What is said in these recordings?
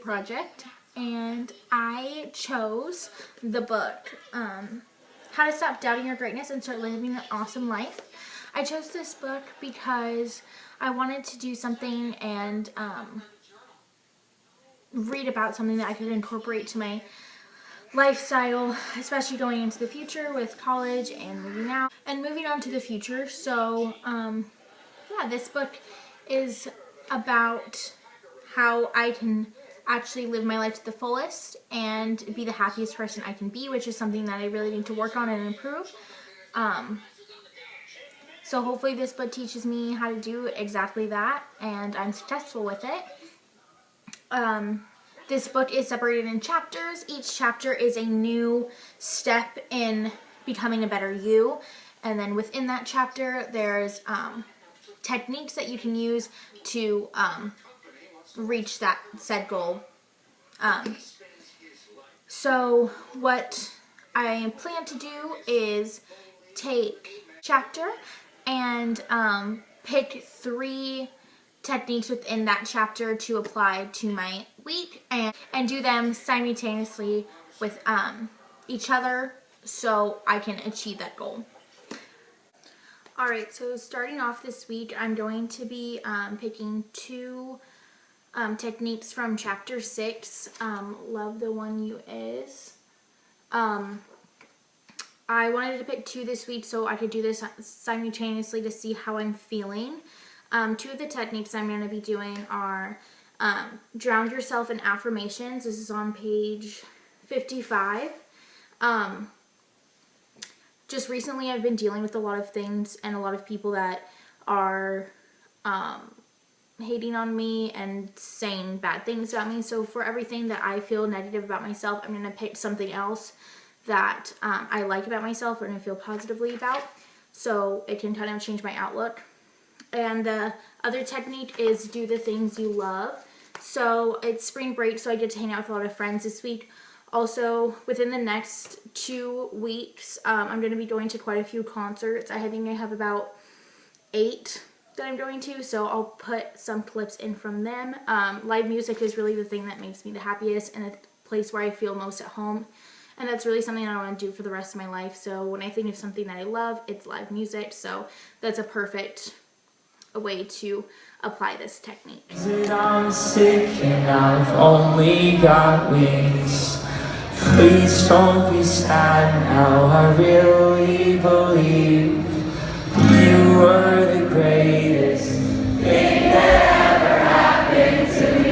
project, and I chose the book, How to Stop Doubting Your Greatness and Start Living an Awesome Life. I chose this book because I wanted to do something and read about something that I could incorporate to my lifestyle, especially going into the future with college and moving out and moving on to the future. So yeah, this book is about how I can actually live my life to the fullest and be the happiest person I can be, which is something that I really need to work on and improve. So hopefully this book teaches me how to do exactly that, and I'm successful with it. This book is separated in chapters. Each chapter is a new step in becoming a better you. And then within that chapter, there's techniques that you can use to reach that said goal. So what I plan to do is take chapter and pick 3 techniques within that chapter to apply to my week and do them simultaneously with each other so I can achieve that goal. Alright, so starting off this week, I'm going to be picking 2 techniques from chapter 6, Love the One You Is. I wanted to pick 2 this week so I could do this simultaneously to see how I'm feeling. 2 of the techniques I'm going to be doing are Drown Yourself in Affirmations. This is on page 55. Just recently I've been dealing with a lot of things and a lot of people that are hating on me and saying bad things about me. So for everything that I feel negative about myself, I'm going to pick something else that I like about myself and I feel positively about, so it can kind of change my outlook. And the other technique is do the things you love. So it's spring break, so I get to hang out with a lot of friends this week. Also, within the next 2 weeks, I'm going to be going to quite a few concerts. I think I have about 8 that I'm going to, so I'll put some clips in from them. Live music is really the thing that makes me the happiest and a place where I feel most at home. And that's really something I want to do for the rest of my life. So when I think of something that I love, it's live music. So that's a perfect way to apply this technique. I'm sick and I've only got wings. Please don't be sad now, I really believe you were the greatest thing that ever happened to me.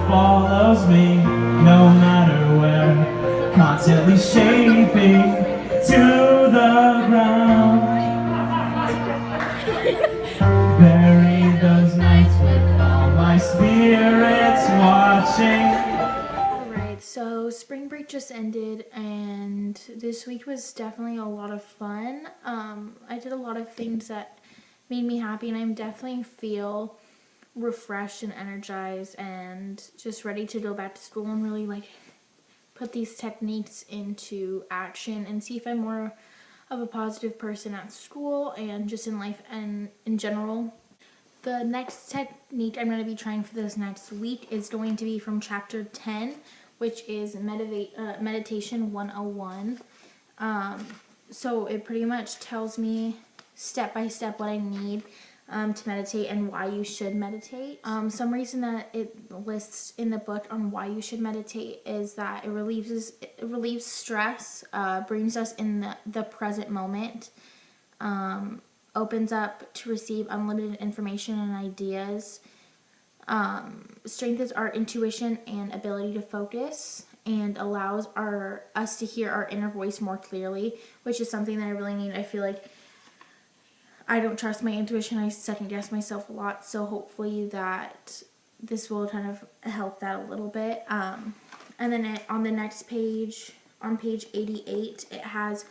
Follows me no matter where, constantly shaping to the ground. Bury those nights with all my spirits watching. Alright, so spring break just ended and this week was definitely a lot of fun. I did a lot of things that made me happy, and I definitely feel refreshed and energized and just ready to go back to school and really put these techniques into action and see if I'm more of a positive person at school and just in life and in general. The next technique I'm going to be trying for this next week is going to be from chapter 10, which is Meditation 101. So it pretty much tells me step by step what I need to meditate and why you should meditate. Some reason that it lists in the book on why you should meditate is that it relieves stress, brings us in the present moment, opens up to receive unlimited information and ideas, strengthens our intuition and ability to focus, and allows us to hear our inner voice more clearly, which is something that I really need. I feel like I don't trust my intuition. I second guess myself a lot, so hopefully that this will kind of help that a little bit. And then on the next page, on page 88, it has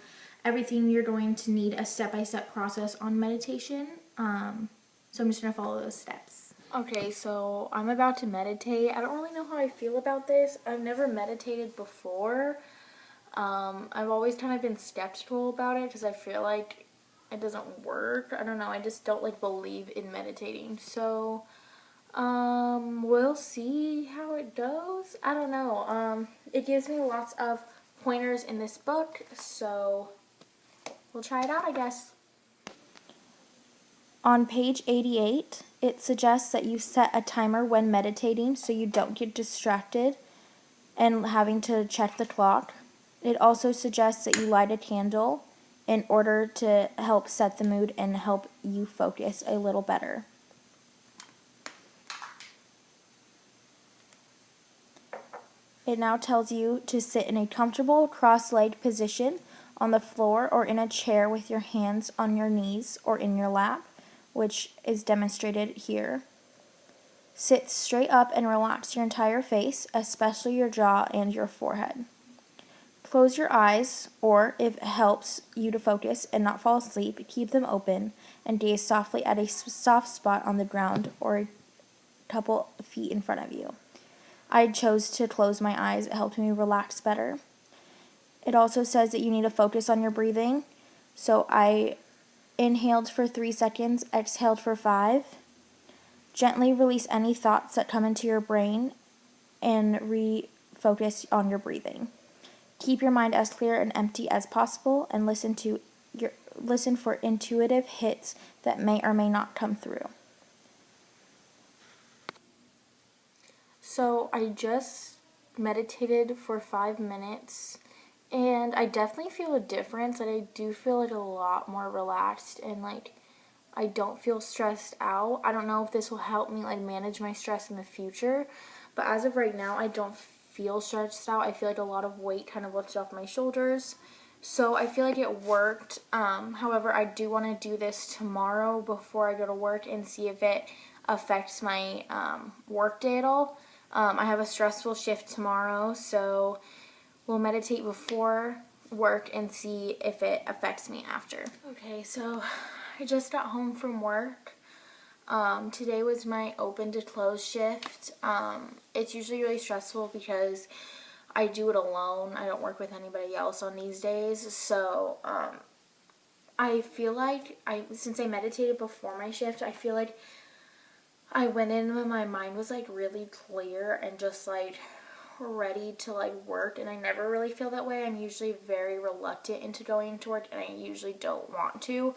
everything you're going to need, a step-by-step process on meditation. So I'm just going to follow those steps. Okay, so I'm about to meditate. I don't really know how I feel about this. I've never meditated before. I've always kind of been skeptical about it because I feel like it doesn't work. I don't know. I just don't like believe in meditating. So, we'll see how it goes. I don't know. It gives me lots of pointers in this book, so we'll try it out, I guess. On page 88, it suggests that you set a timer when meditating so you don't get distracted and having to check the clock. It also suggests that you light a candle in order to help set the mood and help you focus a little better. It now tells you to sit in a comfortable cross-legged position on the floor or in a chair with your hands on your knees or in your lap, which is demonstrated here. Sit straight up and relax your entire face, especially your jaw and your forehead. Close your eyes, or if it helps you to focus and not fall asleep, keep them open and gaze softly at a soft spot on the ground or a couple feet in front of you. I chose to close my eyes. It helped me relax better. It also says that you need to focus on your breathing. So I inhaled for 3 seconds, exhaled for 5. Gently release any thoughts that come into your brain and refocus on your breathing. Keep your mind as clear and empty as possible and listen for intuitive hits that may or may not come through. So I just meditated for 5 minutes, and I definitely feel a difference. And I do feel like a lot more relaxed, and like I don't feel stressed out. I don't know if this will help me like manage my stress in the future, but as of right now, I don't feel stressed out. I feel like a lot of weight kind of lifted off my shoulders. So I feel like it worked. However, I do want to do this tomorrow before I go to work and see if it affects my work day at all. I have a stressful shift tomorrow, so we'll meditate before work and see if it affects me after. Okay, so I just got home from work. Today was my open to close shift. It's usually really stressful because I do it alone. I don't work with anybody else on these days. So I feel like since I meditated before my shift, I feel like I went in when my mind was like really clear and just like ready to like work, and I never really feel that way. I'm usually very reluctant into going to work, and I usually don't want to.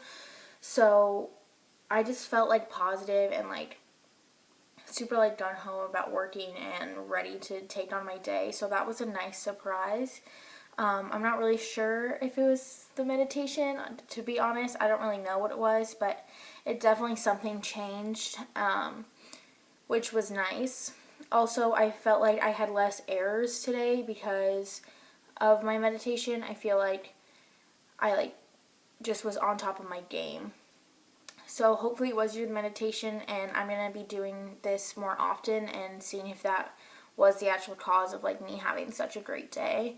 So I just felt like positive and like super like gung-ho about working and ready to take on my day. So that was a nice surprise. I'm not really sure if it was the meditation. To be honest, I don't really know what it was, but it definitely something changed, which was nice. Also, I felt like I had less errors today because of my meditation. I feel like I just was on top of my game. So hopefully it was your meditation, and I'm going to be doing this more often and seeing if that was the actual cause of like me having such a great day.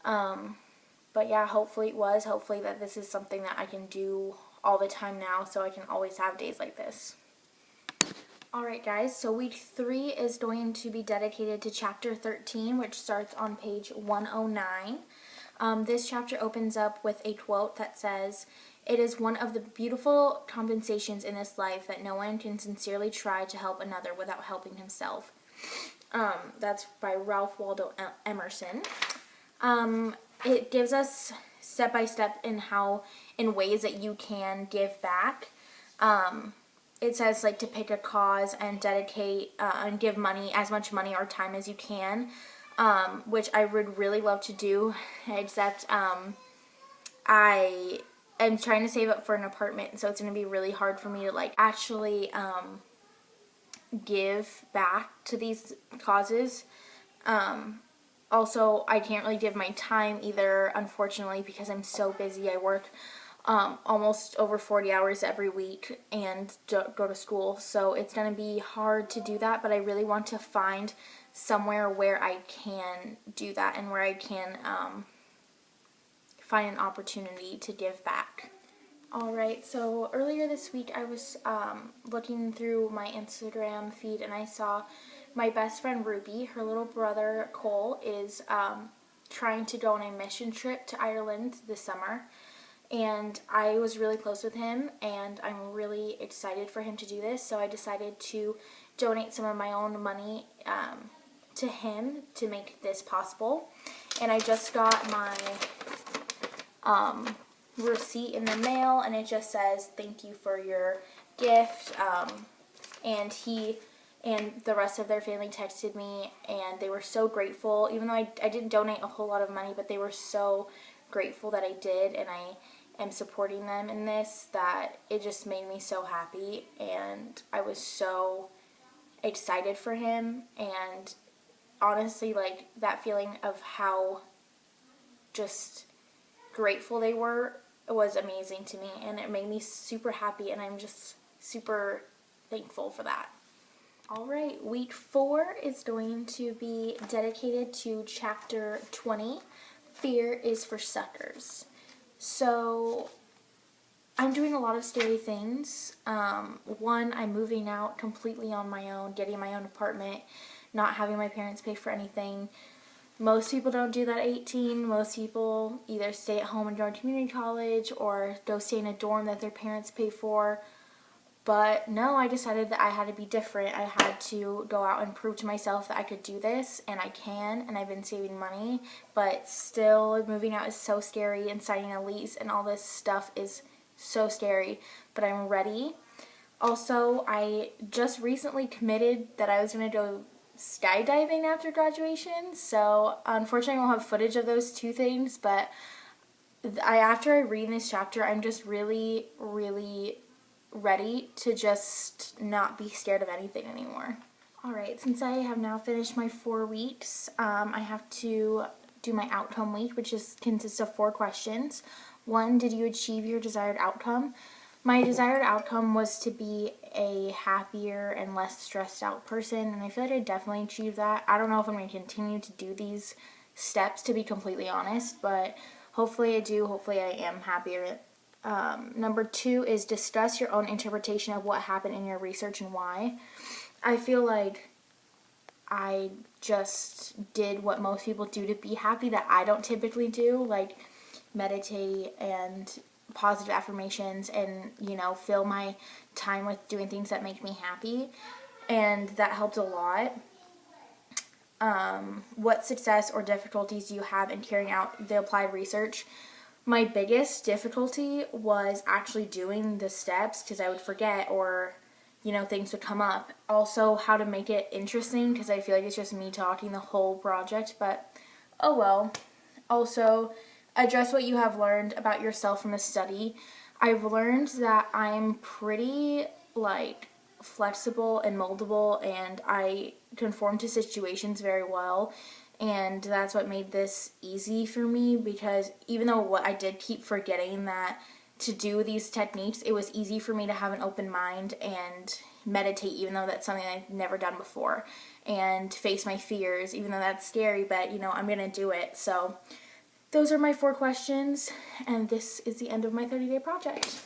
But yeah, hopefully it was. Hopefully that this is something that I can do all the time now, so I can always have days like this. Alright guys, so week 3 is going to be dedicated to chapter 13, which starts on page 109. This chapter opens up with a quote that says, "It is one of the beautiful compensations in this life that no one can sincerely try to help another without helping himself." That's by Ralph Waldo Emerson. It gives us step by step in ways that you can give back. It says like to pick a cause and dedicate and give money, as much money or time as you can, which I would really love to do, except I am trying to save up for an apartment, so it's going to be really hard for me to like actually give back to these causes. Also, I can't really give my time either, unfortunately, because I'm so busy. I work almost over 40 hours every week and go to school, so it's going to be hard to do that, but I really want to find somewhere where I can do that and where I can find an opportunity to give back. Alright, so earlier this week I was looking through my Instagram feed and I saw my best friend Ruby, her little brother Cole, is trying to go on a mission trip to Ireland this summer. And I was really close with him and I'm really excited for him to do this, so I decided to donate some of my own money to him to make this possible. And I just got my receipt in the mail, and it just says thank you for your gift. And he and the rest of their family texted me and they were so grateful, even though I didn't donate a whole lot of money, but they were so grateful that I did and I am supporting them in this, that it just made me so happy, and I was so excited for him. And honestly, like, that feeling of how just grateful they were was amazing to me, and it made me super happy, and I'm just super thankful for that. Alright, week 4 is going to be dedicated to chapter 20, Fear is for Suckers. So, I'm doing a lot of scary things. One, I'm moving out completely on my own, getting my own apartment, not having my parents pay for anything. Most people don't do that at 18. Most people either stay at home and go to community college or go stay in a dorm that their parents pay for. But no, I decided that I had to be different. I had to go out and prove to myself that I could do this, and I can, and I've been saving money. But still, moving out is so scary, and signing a lease and all this stuff is so scary. But I'm ready. Also, I just recently committed that I was going to go skydiving after graduation, so unfortunately I won't have footage of those two things, but after I read this chapter, I'm just really, really ready to just not be scared of anything anymore. Alright, since I have now finished my 4 weeks, I have to do my outcome week, which consists of 4 questions. 1, did you achieve your desired outcome? My desired outcome was to be a happier and less stressed out person, and I feel like I definitely achieved that. I don't know if I'm going to continue to do these steps, to be completely honest, but hopefully I do. Hopefully I am happier. Number 2 is discuss your own interpretation of what happened in your research and why. I feel like I just did what most people do to be happy that I don't typically do, like meditate and positive affirmations and, fill my time with doing things that make me happy, and that helped a lot. What success or difficulties do you have in carrying out the applied research? My biggest difficulty was actually doing the steps, because I would forget, or things would come up. Also, how to make it interesting, because I feel like it's just me talking the whole project, but oh well. Also, address what you have learned about yourself from the study. I've learned that I'm pretty, flexible and moldable, and I conform to situations very well, and that's what made this easy for me, because even though I did keep forgetting that to do these techniques, it was easy for me to have an open mind and meditate, even though that's something I've never done before, and face my fears, even though that's scary, but, I'm going to do it. So those are my 4 questions, and this is the end of my 30-day project.